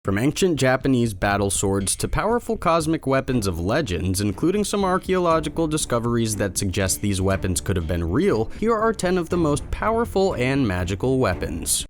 From ancient Japanese battle swords to powerful cosmic weapons of legends, including some archaeological discoveries that suggest these weapons could have been real, here are 10 of the most powerful and magical weapons.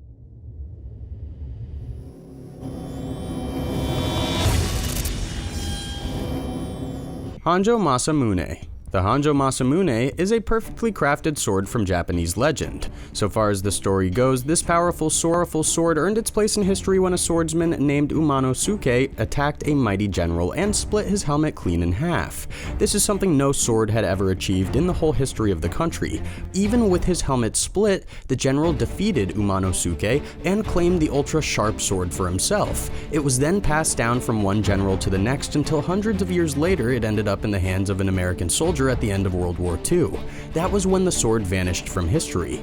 Honjo Masamune. The Honjo Masamune is a perfectly crafted sword from Japanese legend. So far as the story goes, this powerful sword earned its place in history when a swordsman named Umanosuke attacked a mighty general and split his helmet clean in half. This is something no sword had ever achieved in the whole history of the country. Even with his helmet split, the general defeated Umanosuke and claimed the ultra-sharp sword for himself. It was then passed down from one general to the next until hundreds of years later it ended up in the hands of an American soldier at the end of World War II. That was when the sword vanished from history.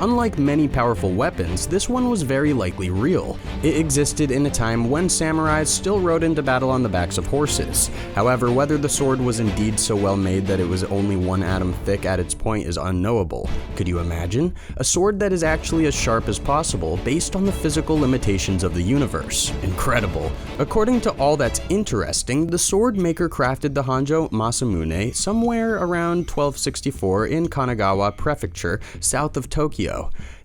Unlike many powerful weapons, this one was very likely real. It existed in a time when samurais still rode into battle on the backs of horses. However, whether the sword was indeed so well made that it was only one atom thick at its point is unknowable. Could you imagine? A sword that is actually as sharp as possible based on the physical limitations of the universe. Incredible. According to All That's Interesting, the sword maker crafted the Honjo Masamune somewhere around 1264 in Kanagawa Prefecture, south of Tokyo.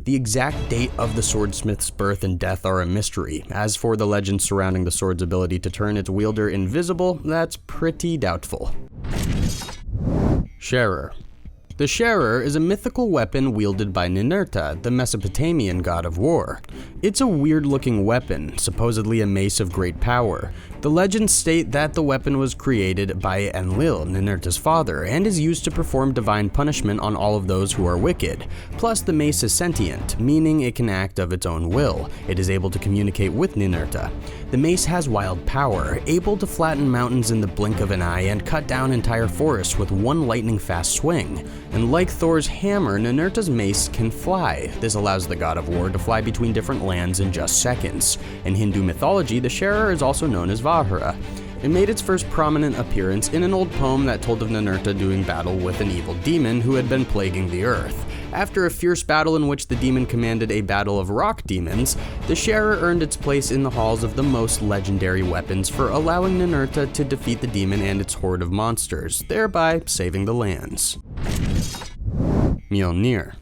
The exact date of the swordsmith's birth and death are a mystery. As for the legend surrounding the sword's ability to turn its wielder invisible, that's pretty doubtful. Sharur. The Sharur is a mythical weapon wielded by Ninurta, the Mesopotamian god of war. It's a weird-looking weapon, supposedly a mace of great power. The legends state that the weapon was created by Enlil, Ninurta's father, and is used to perform divine punishment on all of those who are wicked. Plus, the mace is sentient, meaning it can act of its own will. It is able to communicate with Ninurta. The mace has wild power, able to flatten mountains in the blink of an eye and cut down entire forests with one lightning-fast swing. And like Thor's hammer, Ninurta's mace can fly. This allows the god of war to fly between different lands in just seconds. In Hindu mythology, the Sharur is also known as Vahura. It made its first prominent appearance in an old poem that told of Ninurta doing battle with an evil demon who had been plaguing the earth. After a fierce battle in which the demon commanded a battle of rock demons, the Sharur earned its place in the halls of the most legendary weapons for allowing Ninurta to defeat the demon and its horde of monsters, thereby saving the lands. Mjolnir.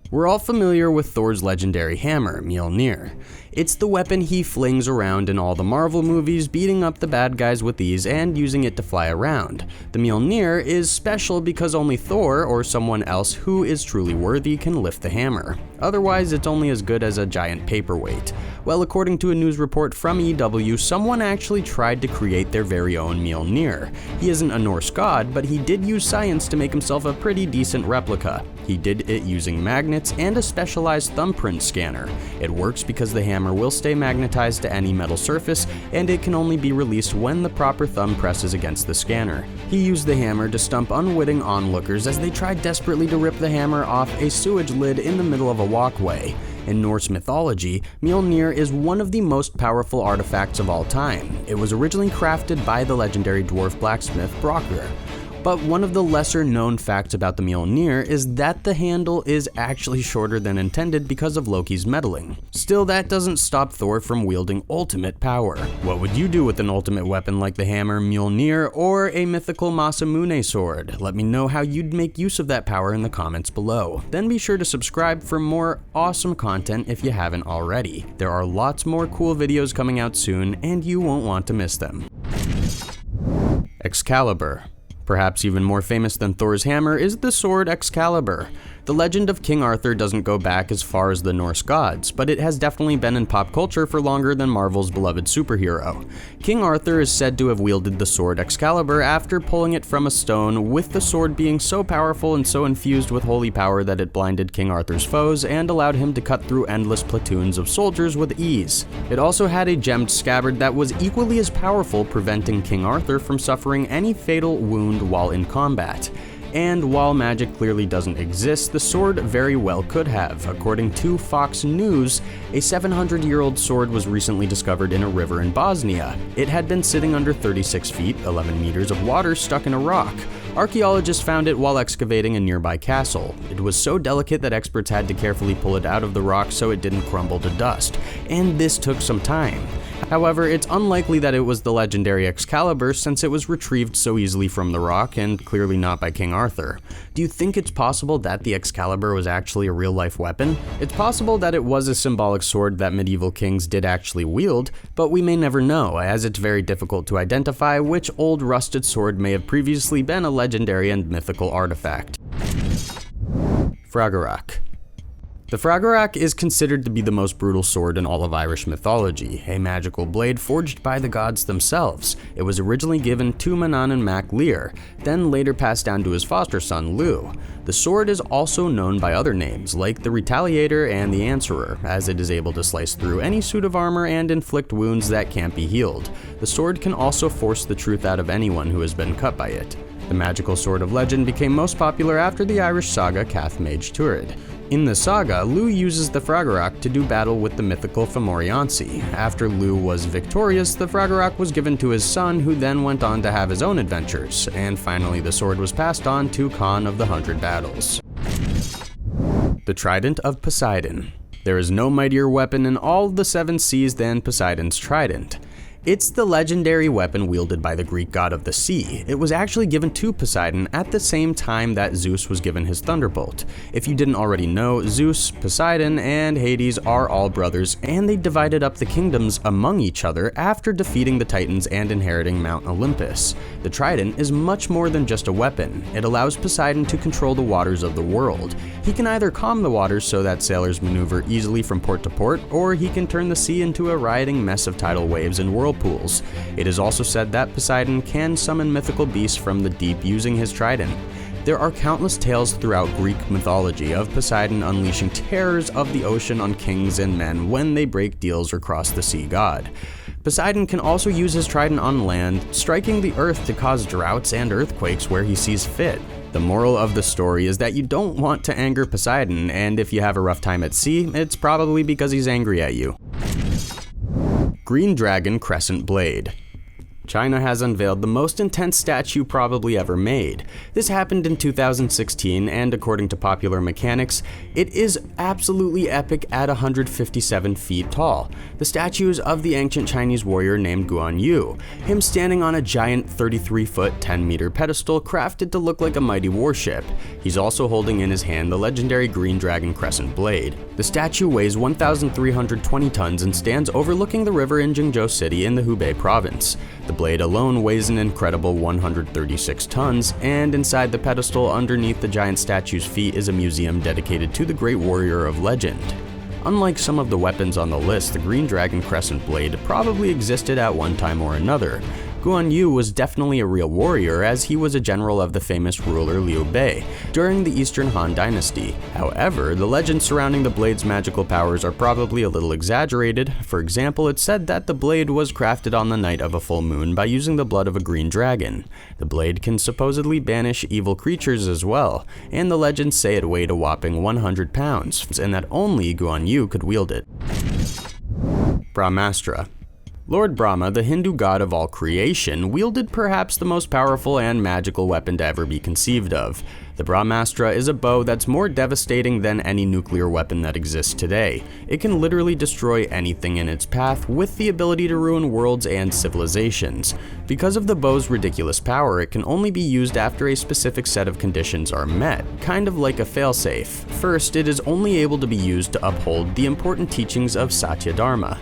We're all familiar with Thor's legendary hammer, Mjolnir. It's the weapon he flings around in all the Marvel movies, beating up the bad guys with ease and using it to fly around. The Mjolnir is special because only Thor or someone else who is truly worthy can lift the hammer. Otherwise, it's only as good as a giant paperweight. Well, according to a news report from EW, someone actually tried to create their very own Mjolnir. He isn't a Norse god, but he did use science to make himself a pretty decent replica. He did it using magnets and a specialized thumbprint scanner. It works because the hammer will stay magnetized to any metal surface, and it can only be released when the proper thumb presses against the scanner. He used the hammer to stump unwitting onlookers as they tried desperately to rip the hammer off a sewage lid in the middle of a walkway. In Norse mythology, Mjolnir is one of the most powerful artifacts of all time. It was originally crafted by the legendary dwarf blacksmith Frogarak. But one of the lesser known facts about the Mjolnir is that the handle is actually shorter than intended because of Loki's meddling. Still, that doesn't stop Thor from wielding ultimate power. What would you do with an ultimate weapon like the hammer Mjolnir or a mythical Masamune sword? Let me know how you'd make use of that power in the comments below. Then be sure to subscribe for more awesome content if you haven't already. There are lots more cool videos coming out soon, and you won't want to miss them. Excalibur. Perhaps even more famous than Thor's hammer is the sword Excalibur. The legend of King Arthur doesn't go back as far as the Norse gods, but it has definitely been in pop culture for longer than Marvel's beloved superhero. King Arthur is said to have wielded the sword Excalibur after pulling it from a stone, with the sword being so powerful and so infused with holy power that it blinded King Arthur's foes and allowed him to cut through endless platoons of soldiers with ease. It also had a gemmed scabbard that was equally as powerful, preventing King Arthur from suffering any fatal wound while in combat. And while magic clearly doesn't exist, the sword very well could have. According to Fox News, a 700-year-old sword was recently discovered in a river in Bosnia. It had been sitting under 36 feet, 11 meters of water stuck in a rock. Archaeologists found it while excavating a nearby castle. It was so delicate that experts had to carefully pull it out of the rock so it didn't crumble to dust, and this took some time. However, it's unlikely that it was the legendary Excalibur since it was retrieved so easily from the rock and clearly not by King Arthur. Do you think it's possible that the Excalibur was actually a real-life weapon? It's possible that it was a symbolic sword that medieval kings did actually wield, but we may never know, as it's very difficult to identify which old rusted sword may have previously been a legendary and mythical artifact. Frogarak. The Frogarak is considered to be the most brutal sword in all of Irish mythology, a magical blade forged by the gods themselves. It was originally given to Manannán mac Lir, then later passed down to his foster son Lugh. The sword is also known by other names, like the Retaliator and the Answerer, as it is able to slice through any suit of armor and inflict wounds that can't be healed. The sword can also force the truth out of anyone who has been cut by it. The magical sword of legend became most popular after the Irish saga Cath Maige Tuired. In the saga, Lugh uses the Frogarak to do battle with the mythical Fomoriansi. After Lugh was victorious, the Frogarak was given to his son, who then went on to have his own adventures, and finally the sword was passed on to Conn of the 100 Battles. The Trident of Poseidon. There is no mightier weapon in all of the 7 seas than Poseidon's trident. It's the legendary weapon wielded by the Greek god of the sea. It was actually given to Poseidon at the same time that Zeus was given his Thunderbolt. If you didn't already know, Zeus, Poseidon, and Hades are all brothers, and they divided up the kingdoms among each other after defeating the Titans and inheriting Mount Olympus. The trident is much more than just a weapon. It allows Poseidon to control the waters of the world. He can either calm the waters so that sailors maneuver easily from port to port, or he can turn the sea into a rioting mess of tidal waves and whirlpools. It is also said that Poseidon can summon mythical beasts from the deep using his trident. There are countless tales throughout Greek mythology of Poseidon unleashing terrors of the ocean on kings and men when they break deals or cross the sea god. Poseidon can also use his trident on land, striking the earth to cause droughts and earthquakes where he sees fit. The moral of the story is that you don't want to anger Poseidon, and if you have a rough time at sea, it's probably because he's angry at you. Green Dragon Crescent Blade. China has unveiled the most intense statue probably ever made. This happened in 2016, and according to Popular Mechanics, it is absolutely epic at 157 feet tall. The statue is of the ancient Chinese warrior named Guan Yu, him standing on a giant 33-foot, 10-meter pedestal crafted to look like a mighty warship. He's also holding in his hand the legendary Green Dragon Crescent Blade. The statue weighs 1,320 tons and stands overlooking the river in Jingzhou City in the Hubei province. The blade alone weighs an incredible 136 tons, and inside the pedestal underneath the giant statue's feet is a museum dedicated to the great warrior of legend. Unlike some of the weapons on the list, the Green Dragon Crescent Blade probably existed at one time or another. Guan Yu was definitely a real warrior, as he was a general of the famous ruler Liu Bei during the Eastern Han Dynasty. However, the legends surrounding the blade's magical powers are probably a little exaggerated. For example, it's said that the blade was crafted on the night of a full moon by using the blood of a green dragon. The blade can supposedly banish evil creatures as well, and the legends say it weighed a whopping 100 pounds, and that only Guan Yu could wield it. Brahmastra. Lord Brahma, the Hindu god of all creation, wielded perhaps the most powerful and magical weapon to ever be conceived of. The Brahmastra is a bow that's more devastating than any nuclear weapon that exists today. It can literally destroy anything in its path, with the ability to ruin worlds and civilizations. Because of the bow's ridiculous power, it can only be used after a specific set of conditions are met, kind of like a failsafe. First, it is only able to be used to uphold the important teachings of Satya Dharma.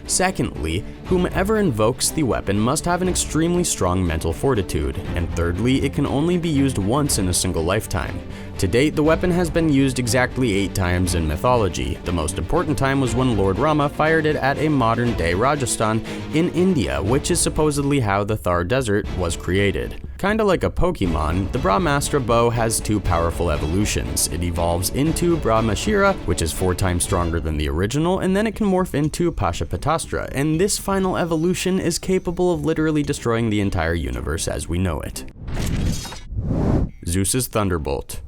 Secondly, whomever invokes the weapon must have an extremely strong mental fortitude, and thirdly, it can only be used once in a single lifetime. To date, the weapon has been used exactly 8 times in mythology. The most important time was when Lord Rama fired it at a modern-day Rajasthan in India, which is supposedly how the Thar Desert was created. Kinda like a Pokemon, the Brahmastra bow has 2 powerful evolutions. It evolves into Brahmashira, which is 4 times stronger than the original, and then it can morph into Pashupatastra, and this final evolution is capable of literally destroying the entire universe as we know it. Zeuss's Thunderbolt.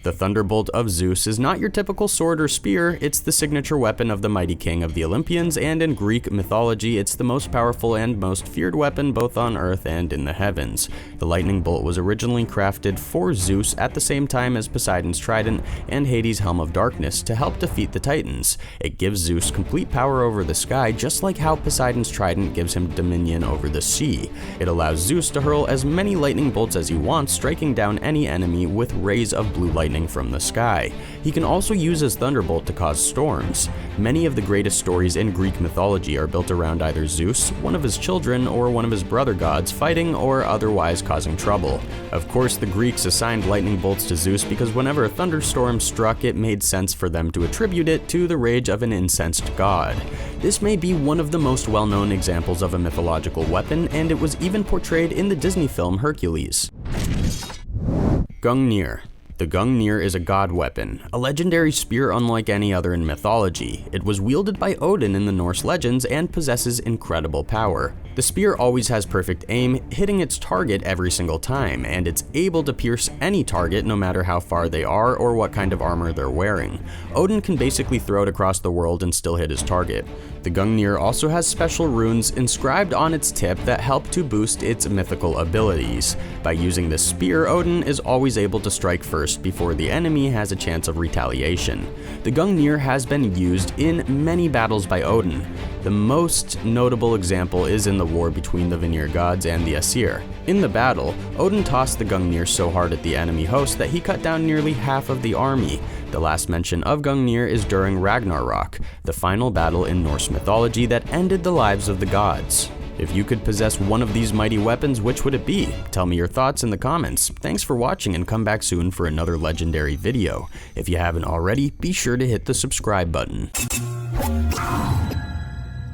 The Thunderbolt of Zeus is not your typical sword or spear, it's the signature weapon of the mighty king of the Olympians, and in Greek mythology, it's the most powerful and most feared weapon both on Earth and in the heavens. The lightning bolt was originally crafted for Zeus at the same time as Poseidon's Trident and Hades' Helm of Darkness to help defeat the Titans. It gives Zeus complete power over the sky, just like how Poseidon's Trident gives him dominion over the sea. It allows Zeus to hurl as many lightning bolts as he wants, striking down any enemy with rays of blue lightning from the sky. He can also use his thunderbolt to cause storms. Many of the greatest stories in Greek mythology are built around either Zeus, one of his children, or one of his brother gods fighting or otherwise causing trouble. Of course, the Greeks assigned lightning bolts to Zeus because whenever a thunderstorm struck, it made sense for them to attribute it to the rage of an incensed god. This may be one of the most well-known examples of a mythological weapon, and it was even portrayed in the Disney film Hercules. Gungner. The Gungner is a god weapon, a legendary spear unlike any other in mythology. It was wielded by Odin in the Norse legends and possesses incredible power. The spear always has perfect aim, hitting its target every single time, and it's able to pierce any target no matter how far they are or what kind of armor they're wearing. Odin can basically throw it across the world and still hit his target. The Gungner also has special runes inscribed on its tip that help to boost its mythical abilities. By using this spear, Odin is always able to strike first before the enemy has a chance of retaliation. The Gungner has been used in many battles by Odin. The most notable example is in the war between the Vanir gods and the Aesir. In the battle, Odin tossed the Gungner so hard at the enemy host that he cut down nearly half of the army. The last mention of Gungner is during Ragnarok, the final battle in Norse mythology that ended the lives of the gods. If you could possess one of these mighty weapons, which would it be? Tell me your thoughts in the comments. Thanks for watching and come back soon for another legendary video. If you haven't already, be sure to hit the subscribe button.